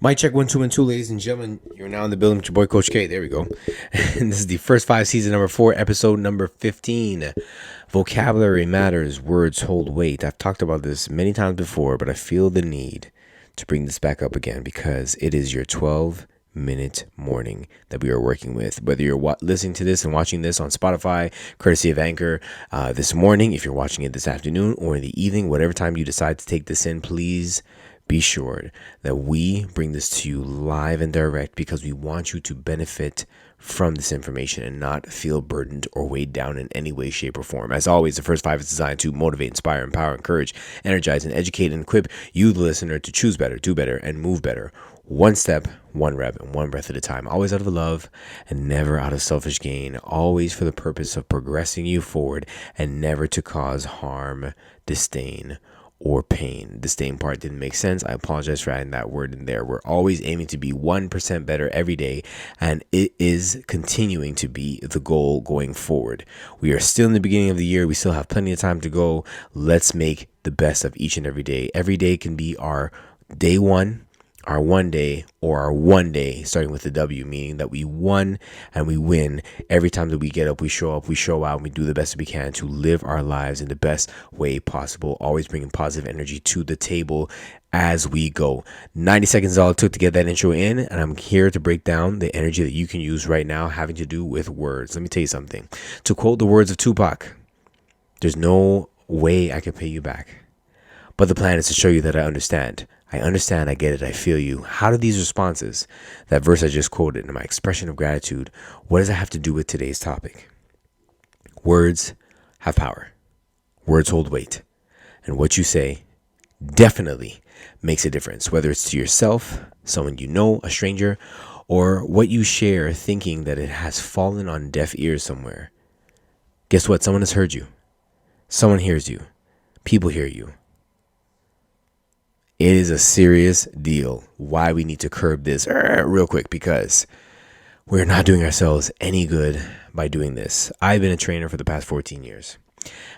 Mic check 1 2 1 2, ladies and gentlemen. You're now in the building with your boy Coach K. There we go. And this is the first 5, season number 4, episode number 15. Vocabulary matters, words hold weight. I've talked about this many times before, but I feel the need to bring this back up again because it is your 12-minute morning that we are working with. Whether you're listening to this and watching this on Spotify, courtesy of Anchor, this morning, if you're watching it this afternoon or in the evening, whatever time you decide to take this in, please be sure that we bring this to you live and direct because we want you to benefit from this information and not feel burdened or weighed down in any way, shape, or form. As always, the first 5 is designed to motivate, inspire, empower, encourage, energize, and educate and equip you, the listener, to choose better, do better, and move better. One step, one rep, and one breath at a time. Always out of love and never out of selfish gain. Always for the purpose of progressing you forward and never to cause harm, disdain, or pain. The disdain part didn't make sense. I apologize for adding that word in there. We're always aiming to be 1% better every day, and it is continuing to be the goal going forward. We are still in the beginning of the year. We still have plenty of time to go. Let's make the best of each and every day. Every day can be our day one, our one day, or our one day, starting with the W, meaning that we won and we win every time that we get up, we show out, and we do the best we can to live our lives in the best way possible, always bringing positive energy to the table as we go. 90 seconds is all it took to get that intro in, and I'm here to break down the energy that you can use right now having to do with words. Let me tell you something. To quote the words of Tupac, there's no way I can pay you back, but the plan is to show you that I understand. I understand, I get it, I feel you. How do these responses, that verse I just quoted, and my expression of gratitude, what does that have to do with today's topic? Words have power. Words hold weight. And what you say definitely makes a difference, whether it's to yourself, someone you know, a stranger, or what you share thinking that it has fallen on deaf ears somewhere. Guess what? Someone has heard you. Someone hears you. People hear you. It is a serious deal. Why we need to curb this real quick, because we're not doing ourselves any good by doing this. I've been a trainer for the past 14 years,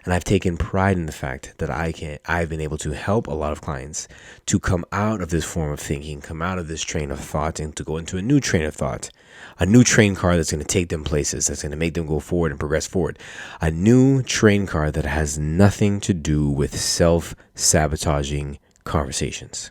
and I've taken pride in the fact that I've been able to help a lot of clients to come out of this form of thinking, come out of this train of thought, and to go into a new train of thought, a new train car that's going to take them places, that's going to make them go forward and progress forward, a new train car that has nothing to do with self-sabotaging conversations.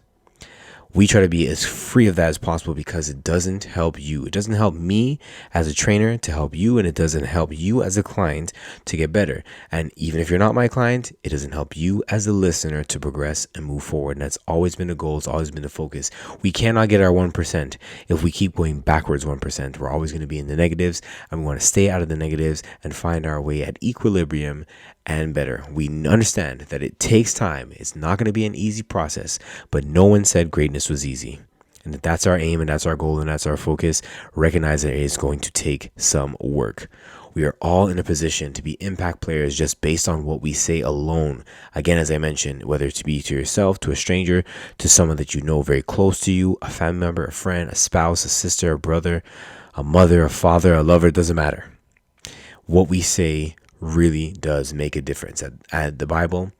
We try to be as free of that as possible because it doesn't help you. It doesn't help me as a trainer to help you, and it doesn't help you as a client to get better. And even if you're not my client, it doesn't help you as a listener to progress and move forward. And that's always been the goal. It's always been the focus. We cannot get our 1% if we keep going backwards 1%. We're always going to be in the negatives, and we want to stay out of the negatives and find our way at equilibrium and better. We understand that it takes time. It's not going to be an easy process, but no one said greatness was easy. And if that's our aim and that's our goal and that's our focus, recognize that it is going to take some work. We are all in a position to be impact players just based on what we say alone. Again, as I mentioned, whether it be to yourself, to a stranger, to someone that you know very close to you, a family member, a friend, a spouse, a sister, a brother, a mother, a father, a lover, it doesn't matter. What we say really does make a difference. At the Bible,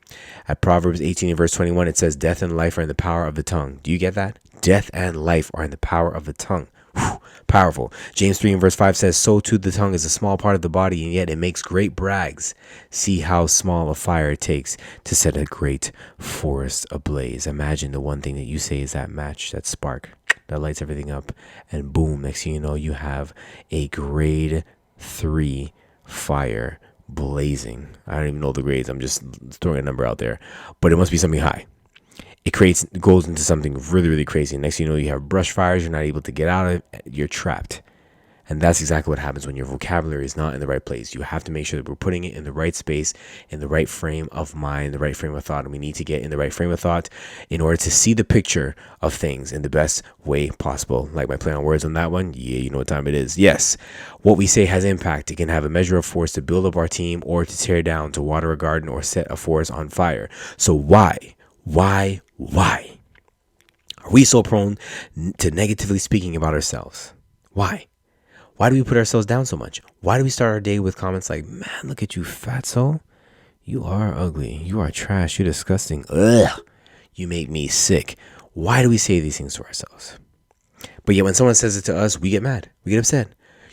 at Proverbs 18 and verse 21, it says, death and life are in the power of the tongue. Do you get that? Death and life are in the power of the tongue. Whew, powerful. James 3 and verse 5 says, so too the tongue is a small part of the body, and yet it makes great brags. See how small a fire it takes to set a great forest ablaze. Imagine the one thing that you say is that match, that spark, that lights everything up, and boom, next thing you know, you have a grade 3 fire blazing. I don't even know the grades. I'm just throwing a number out there, but it must be something high. It goes into something really, really crazy. Next thing you know, you have brush fires. You're not able to get out of it. You're trapped. And that's exactly what happens when your vocabulary is not in the right place. You have to make sure that we're putting it in the right space, in the right frame of mind, the right frame of thought. And we need to get in the right frame of thought in order to see the picture of things in the best way possible. Like my play on words on that one. Yeah, you know what time it is. Yes, what we say has impact. It can have a measure of force to build up our team or to tear down, to water a garden or set a forest on fire. So why are we so prone to negatively speaking about ourselves? Why? Why do we put ourselves down so much? Why do we start our day with comments like, man, look at you, fatso. You are ugly. You are trash. You're disgusting. Ugh. You make me sick. Why do we say these things to ourselves? But yet when someone says it to us, we get mad. We get upset.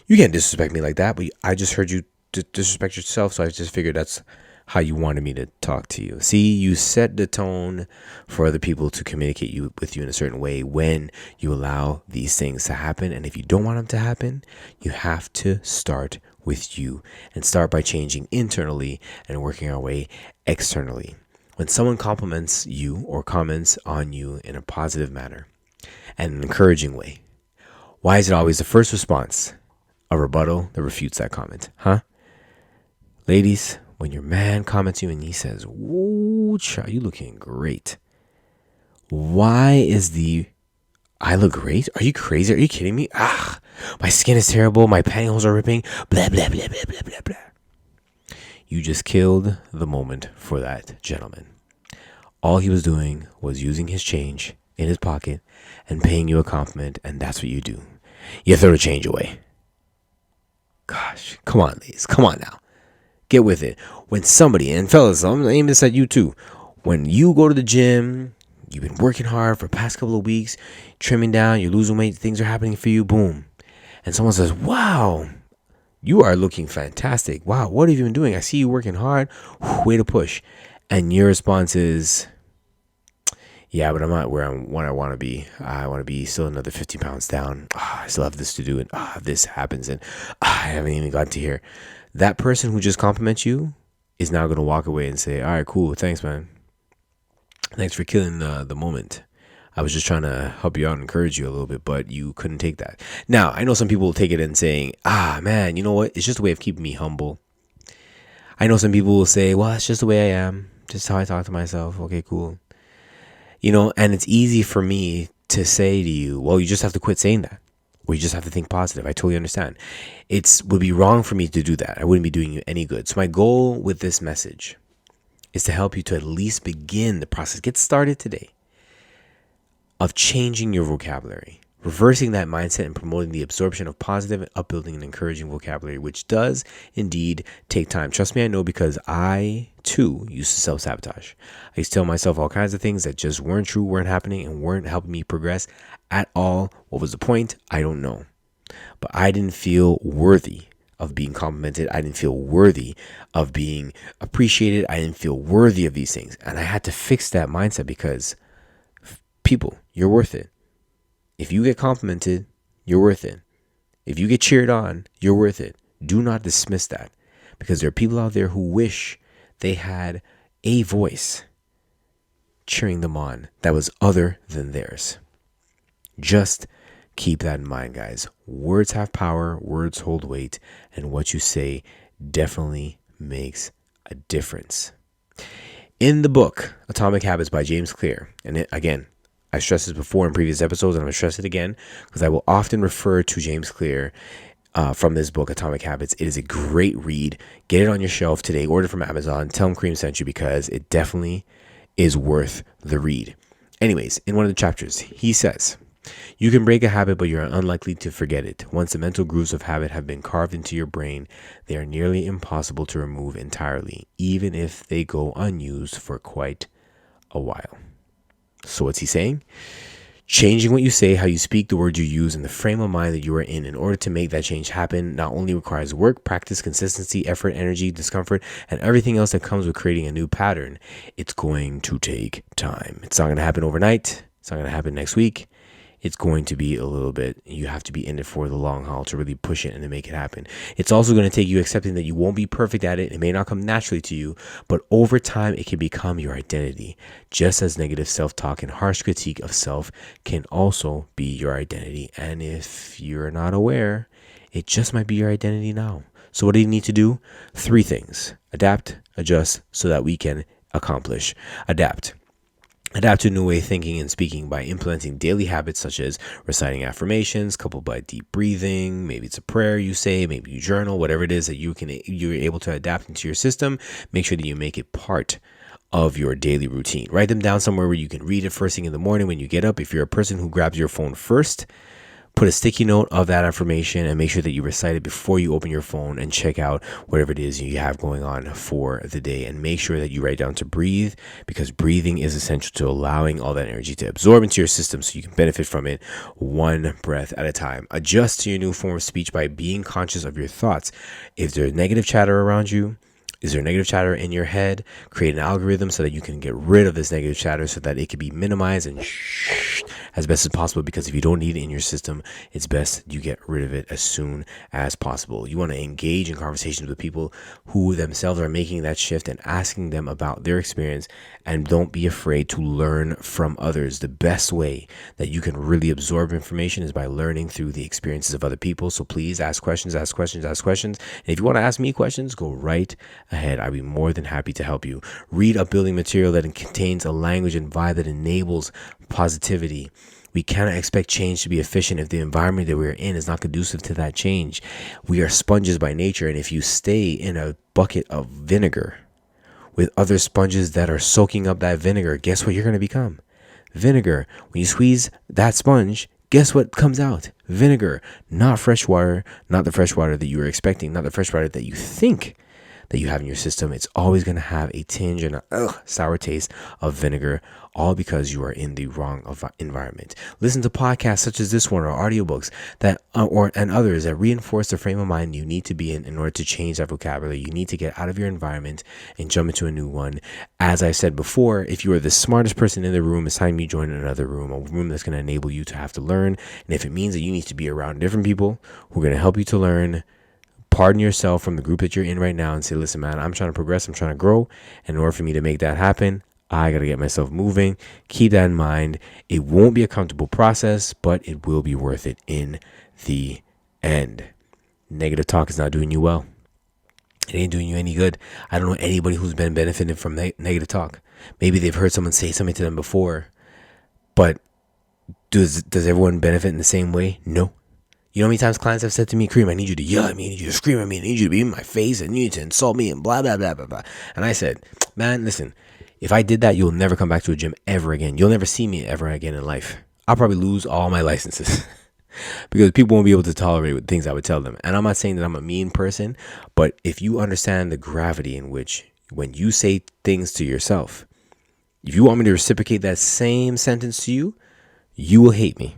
You can't disrespect me like that. But I just heard you disrespect yourself. So I just figured that's how you wanted me to talk to you. See, you set the tone for other people to communicate with you in a certain way when you allow these things to happen. And if you don't want them to happen, you have to start with you and start by changing internally and working our way externally. When someone compliments you or comments on you in a positive manner and an encouraging way, why is it always the first response a rebuttal that refutes that comment? Huh? Ladies, when your man comments you and he says, "Whoa, child, you looking great." Why is I look great? Are you crazy? Are you kidding me? My skin is terrible. My pantyhose are ripping. Blah, blah, blah, blah, blah, blah, blah. You just killed the moment for that gentleman. All he was doing was using his change in his pocket and paying you a compliment, and that's what you do. You throw the change away. Gosh, come on, ladies. Come on now. Get with it. When somebody, and fellas, I'm aiming this at you too. When you go to the gym, you've been working hard for the past couple of weeks, trimming down, you're losing weight, things are happening for you, boom. And someone says, "Wow, you are looking fantastic. Wow, what have you been doing? I see you working hard. Way to push." And your response is, "Yeah, but I'm not where I want to be. I want to be still another 50 pounds down. I still have this to do, and this happens, and I haven't even gotten to here." That person who just compliments you is now going to walk away and say, "All right, cool. Thanks, man. Thanks for killing the moment. I was just trying to help you out and encourage you a little bit, but you couldn't take that." Now, I know some people will take it and saying, man, you know what? It's just a way of keeping me humble. I know some people will say, "Well, it's just the way I am. Just how I talk to myself." Okay, cool. And it's easy for me to say to you, "Well, you just have to quit saying that. Or you just have to think positive." I totally understand. It would be wrong for me to do that. I wouldn't be doing you any good. So my goal with this message is to help you to at least begin the process, get started today, of changing your vocabulary, reversing that mindset and promoting the absorption of positive and upbuilding and encouraging vocabulary, which does indeed take time. Trust me, I know, because I too used to self-sabotage. I used to tell myself all kinds of things that just weren't true, weren't happening, and weren't helping me progress at all. What was the point? I don't know. But I didn't feel worthy of being complimented. I didn't feel worthy of being appreciated. I didn't feel worthy of these things. And I had to fix that mindset because people, you're worth it. If you get complimented, you're worth it. If you get cheered on, you're worth it. Do not dismiss that, because there are people out there who wish they had a voice cheering them on that was other than theirs. Just keep that in mind, guys. Words have power, words hold weight, and what you say definitely makes a difference. In the book, Atomic Habits by James Clear, and again, I stressed this before in previous episodes, and I'm going to stress it again because I will often refer to James Clear from this book, Atomic Habits. It is a great read. Get it on your shelf today. Order it from Amazon. Tell them Cream sent you, because it definitely is worth the read. Anyways, in one of the chapters, he says, "You can break a habit, but you're unlikely to forget it. Once the mental grooves of habit have been carved into your brain, they are nearly impossible to remove entirely, even if they go unused for quite a while." So what's he saying? Changing what you say, how you speak, the words you use, and the frame of mind that you are in order to make that change happen not only requires work, practice, consistency, effort, energy, discomfort, and everything else that comes with creating a new pattern. It's going to take time. It's not going to happen overnight. It's not going to happen next week. It's going to be a little bit, you have to be in it for the long haul to really push it and to make it happen. It's also going to take you accepting that you won't be perfect at it. It may not come naturally to you, but over time it can become your identity. Just as negative self-talk and harsh critique of self can also be your identity. And if you're not aware, it just might be your identity now. So what do you need to do? 3 things. Adapt, adjust, so that we can accomplish. Adapt. Adapt to a new way of thinking and speaking by implementing daily habits such as reciting affirmations, coupled by deep breathing. Maybe it's a prayer you say, maybe you journal, whatever it is that you're able to adapt into your system. Make sure that you make it part of your daily routine. Write them down somewhere where you can read it first thing in the morning when you get up. If you're a person who grabs your phone first, Put a sticky note of that information and make sure that you recite it before you open your phone and check out whatever it is you have going on for the day. And make sure that you write down to breathe, because breathing is essential to allowing all that energy to absorb into your system so you can benefit from it one breath at a time. Adjust to your new form of speech by being conscious of your thoughts. If there's negative chatter around you, is there negative chatter in your head? Create an algorithm so that you can get rid of this negative chatter so that it can be minimized and as best as possible, because if you don't need it in your system, it's best you get rid of it as soon as possible. You want to engage in conversations with people who themselves are making that shift and asking them about their experience, and don't be afraid to learn from others. The best way that you can really absorb information is by learning through the experiences of other people. So please ask questions. And if you want to ask me questions, go right ahead. I'd be more than happy to help you. Read a building material that contains a language and vibe that enables positivity. We cannot expect change to be efficient if the environment that we're in is not conducive to that change. We are sponges by nature, and if you stay in a bucket of vinegar with other sponges that are soaking up that vinegar, guess what you're going to become? Vinegar. When you squeeze that sponge, guess what comes out? Vinegar. Not fresh water, not the fresh water that you were expecting, not the fresh water that you think that you have in your system. It's always going to have a tinge and a sour taste of vinegar, all because you are in the wrong environment. Listen to podcasts such as this one, or audiobooks that and others that reinforce the frame of mind you need to be in order to change that vocabulary. You need to get out of your environment and jump into a new one. As I said before, if you are the smartest person in the room, it's time you join another room, a room that's going to enable you to have to learn. And if it means that you need to be around different people who are going to help you to learn, pardon yourself from the group that you're in right now and say, listen, man, I'm trying to progress. I'm trying to grow. And in order for me to make that happen, I got to get myself moving. Keep that in mind. It won't be a comfortable process, but it will be worth it in the end. Negative talk is not doing you well. It ain't doing you any good. I don't know anybody who's been benefiting from negative talk. Maybe they've heard someone say something to them before, but does everyone benefit in the same way? No. You know how many times clients have said to me, Kareem, I need you to yell at me, I need you to scream at me, I need you to be in my face, and you need to insult me, and blah, blah, blah, blah, blah. And I said, man, listen, if I did that, you'll never come back to a gym ever again. You'll never see me ever again in life. I'll probably lose all my licenses because people won't be able to tolerate things I would tell them. And I'm not saying that I'm a mean person, but if you understand the gravity in which when you say things to yourself, if you want me to reciprocate that same sentence to you, you will hate me.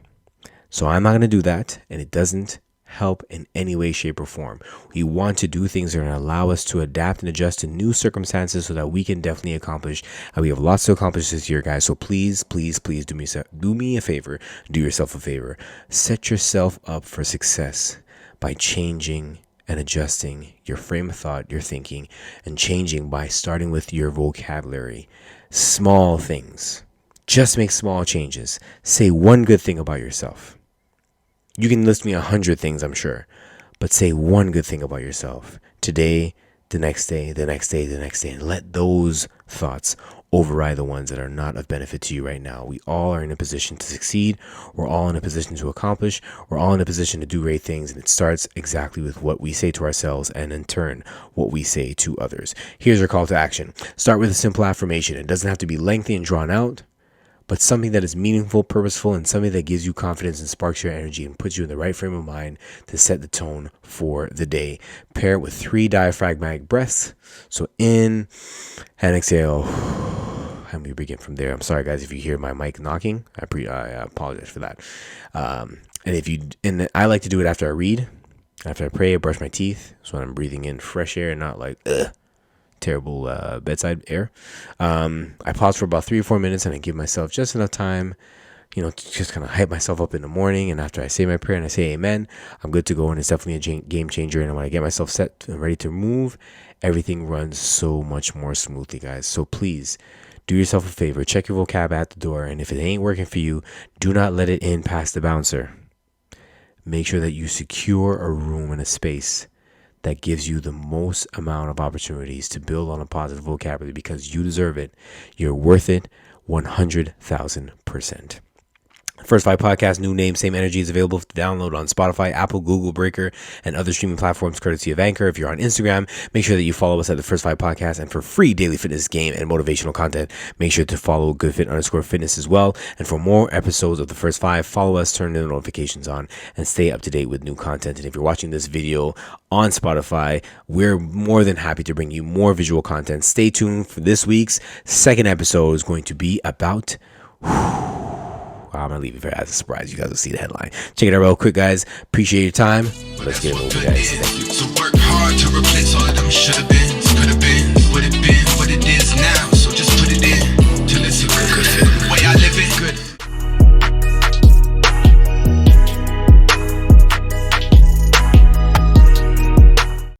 So I'm not going to do that, and it doesn't help in any way, shape, or form. We want to do things that are going to allow us to adapt and adjust to new circumstances so that we can definitely accomplish. And we have lots to accomplish this year, guys. So please, please, please do me a favor. Do yourself a favor. Set yourself up for success by changing and adjusting your frame of thought, your thinking, and changing by starting with your vocabulary. Small things. Just make small changes. Say one good thing about yourself. You can list me 100 things, I'm sure, but say one good thing about yourself today, the next day, the next day, the next day, and let those thoughts override the ones that are not of benefit to you right now. We all are in a position to succeed. We're all in a position to accomplish. We're all in a position to do great things, and it starts exactly with what we say to ourselves and in turn, what we say to others. Here's your call to action. Start with a simple affirmation. It doesn't have to be lengthy and drawn out, but something that is meaningful, purposeful, and something that gives you confidence and sparks your energy and puts you in the right frame of mind to set the tone for the day. Pair it with 3 diaphragmatic breaths. So in and exhale. And we begin from there. I'm sorry, guys, if you hear my mic knocking. I apologize for that. And I like to do it after I read, after I pray, I brush my teeth. So when I'm breathing in fresh air and not like terrible bedside air. I pause for about 3 or 4 minutes and I give myself just enough time, to just kind of hype myself up in the morning. And after I say my prayer and I say amen, I'm good to go. And it's definitely a game changer. And when I get myself set and ready to move, everything runs so much more smoothly, guys. So please do yourself a favor. Check your vocab at the door. And if it ain't working for you, do not let it in past the bouncer. Make sure that you secure a room and a space that gives you the most amount of opportunities to build on a positive vocabulary, because you deserve it. You're worth it 100,000%. First Five Podcast, new name, same energy, is available to download on Spotify, Apple, Google, Breaker, and other streaming platforms courtesy of Anchor. If you're on Instagram, make sure that you follow us at the First Five Podcast. And for free daily fitness, game, and motivational content, make sure to follow goodfit_fitness as well. And for more episodes of the First Five, follow us, turn the notifications on, and stay up to date with new content. And if you're watching this video on Spotify, we're more than happy to bring you more visual content. Stay tuned for this week's second episode. Is going to be about... I'm going to leave it as a surprise. You guys will see the headline. Check it out real quick, guys. Appreciate your time. Let's get it over, guys. Thank you. So work hard to replace all of them should have been.